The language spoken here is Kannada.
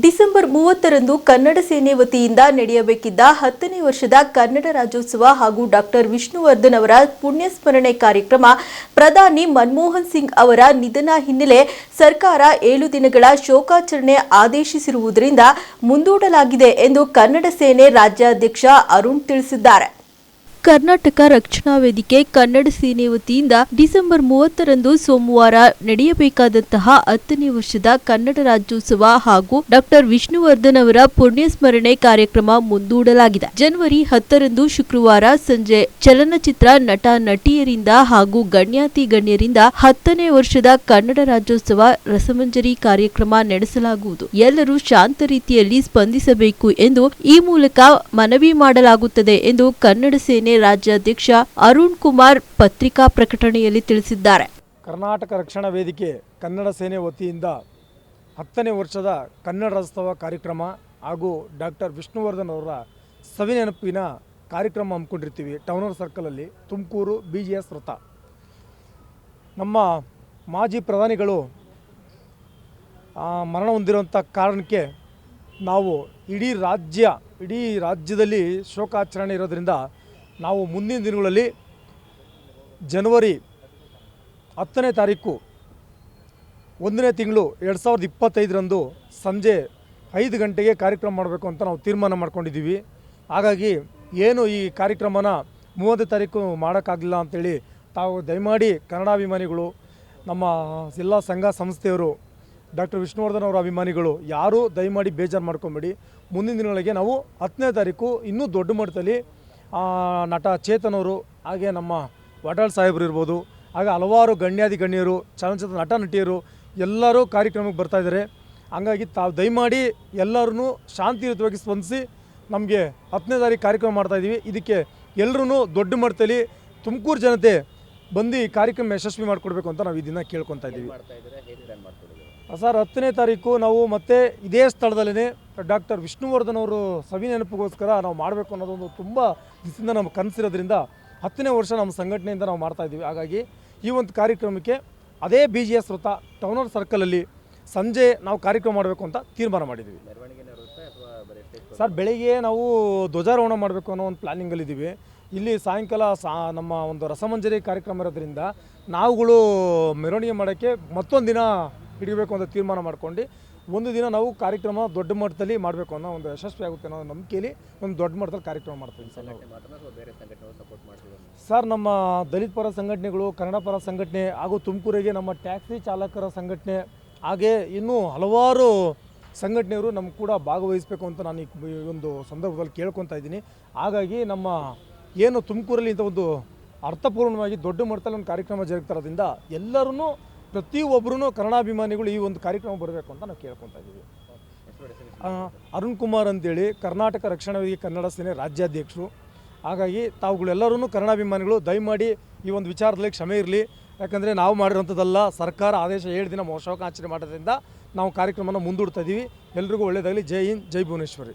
ಡಿಸೆಂಬರ್ 30ರಂದು ಕನ್ನಡ ಸೇನೆ ವತಿಯಿಂದ ನಡೆಯಬೇಕಿದ್ದ 10ನೇ ವರ್ಷದ ಕನ್ನಡ ರಾಜ್ಯೋತ್ಸವ ಹಾಗೂ ಡಾಕ್ಟರ್ ವಿಷ್ಣುವರ್ಧನ್ ಅವರ ಪುಣ್ಯಸ್ಮರಣೆ ಕಾರ್ಯಕ್ರಮ ಪ್ರಧಾನಿ ಮನಮೋಹನ್ ಸಿಂಗ್ ಅವರ ನಿಧನ ಹಿನ್ನೆಲೆ ಸರ್ಕಾರ 7 ದಿನಗಳ ಶೋಕಾಚರಣೆ ಆದೇಶಿಸಿರುವುದರಿಂದ ಮುಂದೂಡಲಾಗಿದೆ ಎಂದು ಕನ್ನಡ ಸೇನೆ ರಾಜ್ಯಾಧ್ಯಕ್ಷ ಅರುಣ್ ತಿಳಿಸಿದ್ದಾರೆ. ಕರ್ನಾಟಕ ರಕ್ಷಣಾ ವೇದಿಕೆ ಕನ್ನಡ ಸೇನೆ ವತಿಯಿಂದ ಡಿಸೆಂಬರ್ 30ರಂದು ಸೋಮವಾರ ನಡೆಯಬೇಕಾದಂತಹ 10ನೇ ವರ್ಷದ ಕನ್ನಡ ರಾಜ್ಯೋತ್ಸವ ಹಾಗೂ ಡಾಕ್ಟರ್ ವಿಷ್ಣುವರ್ಧನ್ ಅವರ ಪುಣ್ಯಸ್ಮರಣೆ ಕಾರ್ಯಕ್ರಮ ಮುಂದೂಡಲಾಗಿದೆ. ಜನವರಿ 10ರಂದು ಶುಕ್ರವಾರ ಸಂಜೆ ಚಲನಚಿತ್ರ ನಟ ನಟಿಯರಿಂದ ಹಾಗೂ ಗಣ್ಯಾತಿ ಗಣ್ಯರಿಂದ 10ನೇ ವರ್ಷದ ಕನ್ನಡ ರಾಜ್ಯೋತ್ಸವ ರಸಮಂಜರಿ ಕಾರ್ಯಕ್ರಮ ನಡೆಸಲಾಗುವುದು. ಎಲ್ಲರೂ ಶಾಂತ ರೀತಿಯಲ್ಲಿ ಸ್ಪಂದಿಸಬೇಕು ಎಂದು ಈ ಮೂಲಕ ಮನವಿ ಮಾಡಲಾಗುತ್ತದೆ ಎಂದು ಕನ್ನಡ ಸೇನೆ ರಾಜ್ಯಾಧ್ಯಕ್ಷ ಅರುಣ್ ಕುಮಾರ್ ಪತ್ರಿಕಾ ಪ್ರಕಟಣೆಯಲ್ಲಿ ತಿಳಿಸಿದ್ದಾರೆ. ಕರ್ನಾಟಕ ರಕ್ಷಣಾ ವೇದಿಕೆ ಕನ್ನಡ ಸೇನೆ ವತಿಯಿಂದ 10ನೇ ವರ್ಷದ ಕನ್ನಡ ರಾಜ್ಯೋತ್ಸವ ಕಾರ್ಯಕ್ರಮ ಹಾಗೂ ಡಾಕ್ಟರ್ ವಿಷ್ಣುವರ್ಧನ್ ಅವರ ಸವಿನೆನಪಿನ ಕಾರ್ಯಕ್ರಮ ಹಮ್ಮಿಕೊಂಡಿರ್ತೀವಿ. ಟೌನ್ ಹಾಲ್ ಸರ್ಕಲಲ್ಲಿ ತುಮಕೂರು BGS ವೃತ್ತ. ನಮ್ಮ ಮಾಜಿ ಪ್ರಧಾನಿಗಳು ಮರಣ ಹೊಂದಿರುವಂಥ ಕಾರಣಕ್ಕೆ ನಾವು ಇಡೀ ರಾಜ್ಯದಲ್ಲಿ ಶೋಕಾಚರಣೆ ಇರೋದರಿಂದ ನಾವು ಮುಂದಿನ ದಿನಗಳಲ್ಲಿ ಜನವರಿ 10ನೇ ತಾರೀಕು 1ನೇ ತಿಂಗಳು 2025ರಂದು ಸಂಜೆ 5 ಗಂಟೆಗೆ ಕಾರ್ಯಕ್ರಮ ಮಾಡಬೇಕು ಅಂತ ನಾವು ತೀರ್ಮಾನ ಮಾಡ್ಕೊಂಡಿದ್ದೀವಿ. ಹಾಗಾಗಿ ಏನು ಈ ಕಾರ್ಯಕ್ರಮನ 30ನೇ ತಾರೀಕು ಮಾಡೋಕ್ಕಾಗಲಿಲ್ಲ ಅಂಥೇಳಿ ತಾವು ದಯಮಾಡಿ ಕನ್ನಡಾಭಿಮಾನಿಗಳು, ನಮ್ಮ ಎಲ್ಲ ಸಂಘ ಸಂಸ್ಥೆಯವರು, ಡಾಕ್ಟರ್ ವಿಷ್ಣುವರ್ಧನ್ ಅವರ ಅಭಿಮಾನಿಗಳು ಯಾರೂ ದಯಮಾಡಿ ಬೇಜಾರು ಮಾಡ್ಕೊಂಬೇಡಿ. ಮುಂದಿನ ದಿನಗಳಿಗೆ ನಾವು 10ನೇ ತಾರೀಕು ಇನ್ನೂ ದೊಡ್ಡ ಮಟ್ಟದಲ್ಲಿ ನಟ ಚೇತನ್ ಅವರು, ಹಾಗೆ ನಮ್ಮ ವಟಾಳ್ ಸಾಹೇಬರು ಇರ್ಬೋದು, ಹಾಗೆ ಹಲವಾರು ಗಣ್ಯರು, ಚಲನಚಿತ್ರ ನಟ ನಟಿಯರು ಎಲ್ಲರೂ ಕಾರ್ಯಕ್ರಮಕ್ಕೆ ಬರ್ತಾಯಿದ್ದಾರೆ. ಹಂಗಾಗಿ ತಾವು ದಯಮಾಡಿ ಎಲ್ಲರೂ ಶಾಂತಿಯುತವಾಗಿ ಸ್ಪಂದಿಸಿ ನಮಗೆ 10ನೇ ತಾರೀಕು ಕಾರ್ಯಕ್ರಮ ಮಾಡ್ತಾಯಿದ್ದೀವಿ. ಇದಕ್ಕೆ ಎಲ್ಲರೂ ದೊಡ್ಡ ಮಟ್ಟದಲ್ಲಿ ತುಮಕೂರು ಜನತೆ ಬಂದು ಈ ಕಾರ್ಯಕ್ರಮ ಯಶಸ್ವಿ ಮಾಡಿಕೊಡ್ಬೇಕು ಅಂತ ನಾವು ಇದನ್ನು ಕೇಳ್ಕೊತಾ ಇದ್ದೀವಿ. ಸರ್, 10ನೇ ತಾರೀಕು ನಾವು ಮತ್ತೆ ಇದೇ ಸ್ಥಳದಲ್ಲೇ ಡಾಕ್ಟರ್ ವಿಷ್ಣುವರ್ಧನ್ ಅವರು ಸವಿ ನೆನಪಿಗೋಸ್ಕರ ನಾವು ಮಾಡಬೇಕು ಅನ್ನೋದೊಂದು ತುಂಬ ದಿವಸದಿಂದ ನಮ್ಮ ಕನಸಿರೋದ್ರಿಂದ 10ನೇ ವರ್ಷ ನಮ್ಮ ಸಂಘಟನೆಯಿಂದ ನಾವು ಮಾಡ್ತಾಯಿದ್ದೀವಿ. ಹಾಗಾಗಿ ಈ ಒಂದು ಕಾರ್ಯಕ್ರಮಕ್ಕೆ ಅದೇ BGS ವೃತ್ತ ಟೌನ್ ಹಾಲ್ ಸರ್ಕಲಲ್ಲಿ ಸಂಜೆ ನಾವು ಕಾರ್ಯಕ್ರಮ ಮಾಡಬೇಕು ಅಂತ ತೀರ್ಮಾನ ಮಾಡಿದ್ದೀವಿ. ಸರ್, ಬೆಳಿಗ್ಗೆ ನಾವು ಧ್ವಜಾರೋಹಣ ಮಾಡಬೇಕು ಅನ್ನೋ ಒಂದು ಪ್ಲ್ಯಾನಿಂಗಲ್ಲಿದ್ದೀವಿ. ಇಲ್ಲಿ ಸಾಯಂಕಾಲ ನಮ್ಮ ಒಂದು ರಸಮಂಜರಿ ಕಾರ್ಯಕ್ರಮ ಇರೋದ್ರಿಂದ ನಾವುಗಳು ಮೆರವಣಿಗೆ ಮಾಡೋಕ್ಕೆ ಮತ್ತೊಂದು ದಿನ ಹಿಡಿಬೇಕು ಅಂತ ತೀರ್ಮಾನ ಮಾಡ್ಕೊಂಡು ಒಂದು ದಿನ ನಾವು ಕಾರ್ಯಕ್ರಮ ದೊಡ್ಡ ಮಟ್ಟದಲ್ಲಿ ಮಾಡಬೇಕು ಅನ್ನೋ ಒಂದು ಯಶಸ್ವಿ ಆಗುತ್ತೆ ಅನ್ನೋ ನಂಬಿಕೆಯಲ್ಲಿ ಒಂದು ದೊಡ್ಡ ಮಟ್ಟದಲ್ಲಿ ಕಾರ್ಯಕ್ರಮ ಮಾಡ್ತೀವಿ ಸರ್. ಸರ್, ನಮ್ಮ ದಲಿತ ಪರ ಸಂಘಟನೆಗಳು, ಕನ್ನಡ ಪರ ಸಂಘಟನೆ ಹಾಗೂ ತುಮಕೂರಿಗೆ ನಮ್ಮ ಟ್ಯಾಕ್ಸಿ ಚಾಲಕರ ಸಂಘಟನೆ, ಹಾಗೆ ಇನ್ನೂ ಹಲವಾರು ಸಂಘಟನೆಯವರು ನಮ್ಮ ಕೂಡ ಭಾಗವಹಿಸಬೇಕು ಅಂತ ನಾನು ಈ ಒಂದು ಸಂದರ್ಭದಲ್ಲಿ ಕೇಳ್ಕೊತಾ ಇದ್ದೀನಿ. ಹಾಗಾಗಿ ನಮ್ಮ ಏನು ತುಮಕೂರಲ್ಲಿ ಇಂಥ ಒಂದು ಅರ್ಥಪೂರ್ಣವಾಗಿ ದೊಡ್ಡ ಮಟ್ಟದಲ್ಲಿ ಒಂದು ಕಾರ್ಯಕ್ರಮ ಜರುಗ್ತಿರೋದ್ರಿಂದ ಎಲ್ಲರೂ ಪ್ರತಿಯೊಬ್ಬರೂ ಕನ್ನಡಾಭಿಮಾನಿಗಳು ಈ ಒಂದು ಕಾರ್ಯಕ್ರಮ ಬರಬೇಕು ಅಂತ ನಾವು ಕೇಳ್ಕೊತಾ ಇದ್ದೀವಿ. ಅರುಣ್ ಕುಮಾರ್ ಅಂತೇಳಿ ಕರ್ನಾಟಕ ರಕ್ಷಣಾ ವೇದಿಕೆ ಕನ್ನಡ ಸೇನೆ ರಾಜ್ಯಾಧ್ಯಕ್ಷರು. ಹಾಗಾಗಿ ತಾವುಗಳೆಲ್ಲರೂ ಕನ್ನಡಾಭಿಮಾನಿಗಳು ದಯಮಾಡಿ ಈ ಒಂದು ವಿಚಾರದಲ್ಲಿ ಕ್ಷಮೆ ಇರಲಿ. ಯಾಕಂದರೆ ನಾವು ಮಾಡಿರೋಂಥದ್ದಲ್ಲ, ಸರ್ಕಾರ ಆದೇಶ 7 ದಿನ ಶೋಕಾಚರಣೆ ಮಾಡೋದ್ರಿಂದ ನಾವು ಕಾರ್ಯಕ್ರಮನ ಮುಂದೂಡ್ತಾ ಇದ್ದೀವಿ. ಎಲ್ರಿಗೂ ಒಳ್ಳೆಯದಾಗಲಿ. ಜೈ ಹಿಂದ್, ಜೈ ಭುವನೇಶ್ವರಿ.